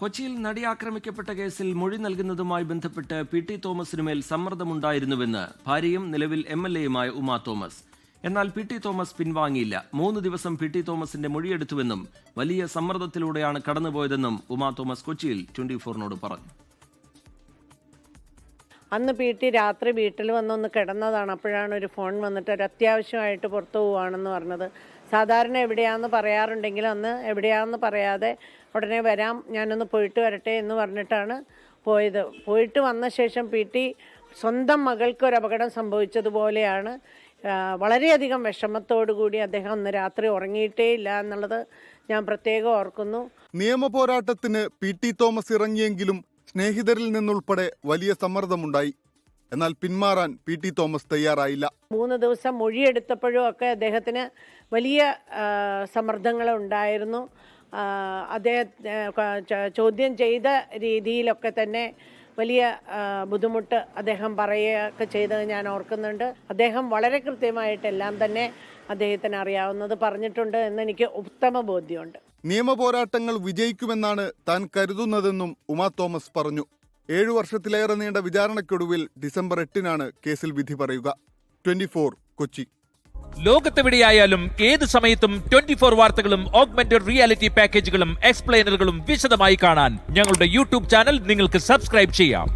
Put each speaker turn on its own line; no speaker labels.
കൊച്ചിയിൽ നടി ആക്രമിക്കപ്പെട്ട കേസിൽ മൊഴി നൽകുന്നതുമായി ബന്ധപ്പെട്ട് പി.ടി. തോമസിനുമേൽ സമ്മർദ്ദമുണ്ടായിരുന്നുവെന്ന് ഭാര്യയും നിലവിൽ എം.എൽ.എയുമായ ഉമാ തോമസ്. എന്നാൽ പി.ടി. തോമസ് പിൻവാങ്ങിയില്ല. 3 ദിവസം പി.ടി. തോമസിന്റെ മൊഴിയെടുത്തുവെന്നും വലിയ സമ്മർദ്ദത്തിലൂടെയാണ് കടന്നുപോയതെന്നും ഉമാ തോമസ് കൊച്ചിയിൽ 24-നോട് പറഞ്ഞു.
അന്ന് പി.ടി. രാത്രി വീട്ടിൽ വന്നൊന്ന് കിടന്നതാണ്. അപ്പോഴാണ് ഒരു ഫോൺ വന്നിട്ട് ഒരു അത്യാവശ്യമായിട്ട് പുറത്തു പോവുകയാണെന്ന് പറഞ്ഞത്. സാധാരണ എവിടെയാണെന്ന് പറയാറുണ്ടെങ്കിലും അന്ന് എവിടെയാണെന്ന് പറയാതെ ഉടനെ വരാം, ഞാനൊന്ന് പോയിട്ട് വരട്ടെ എന്ന് പറഞ്ഞിട്ടാണ് പോയത്. പോയിട്ട് വന്ന ശേഷം പി.ടി. സ്വന്തം മകൾക്ക് ഒരു അപകടം സംഭവിച്ചതുപോലെയാണ്. വളരെയധികം വിഷമത്തോടു കൂടി അദ്ദേഹം അന്ന് രാത്രി ഉറങ്ങിയിട്ടേ ഇല്ല എന്നുള്ളത് ഞാൻ പ്രത്യേകം ഓർക്കുന്നു.
നിയമ പോരാട്ടത്തിന് പി.ടി. തോമസ് ഇറങ്ങിയെങ്കിലും സ്നേഹിതരിൽ നിന്നുൾപ്പെടെ വലിയ സമ്മർദ്ദമുണ്ടായി. എന്നാൽ പിന്മാറാൻ പി.ടി. തോമസ് തയ്യാറായില്ല.
3 ദിവസം മൊഴിയെടുത്തപ്പോഴും ഒക്കെ അദ്ദേഹത്തിന് വലിയ സമ്മർദ്ദങ്ങൾ ഉണ്ടായിരുന്നു. അദ്ദേഹം ചോദ്യം ചെയ്ത രീതിയിലൊക്കെ തന്നെ വലിയ ബുദ്ധിമുട്ട് അദ്ദേഹം പറയുകയൊക്കെ ചെയ്തത് ഞാൻ ഓർക്കുന്നുണ്ട്. അദ്ദേഹം വളരെ കൃത്യമായിട്ടെല്ലാം തന്നെ അദ്ദേഹത്തിന് അറിയാവുന്നത് പറഞ്ഞിട്ടുണ്ട് എന്നെനിക്ക് ഉത്തമ ബോധ്യമുണ്ട്.
നിയമ പോരാട്ടങ്ങൾ വിജയിക്കുമെന്നാണ് താൻ കരുതുന്നതെന്നും ഉമാ തോമസ് പറഞ്ഞു. 7 വർഷത്തിലേറെ നീണ്ട വിചാരണയ്ക്കൊടുവിൽ ഡിസംബർ 8-നാണ് കേസിൽ വിധി പറയുക. 24 കൊച്ചി.
ലോകത്തെവിടെയായാലും ഏത് സമയത്തും 24 വാർത്തകളും ഓഗ്മെന്റഡ് റിയാലിറ്റി പാക്കേജുകളും എക്സ്പ്ലെയിനറുകളും വിശദമായി കാണാൻ ഞങ്ങളുടെ യൂട്യൂബ് ചാനൽ നിങ്ങൾക്ക് സബ്സ്ക്രൈബ് ചെയ്യാം.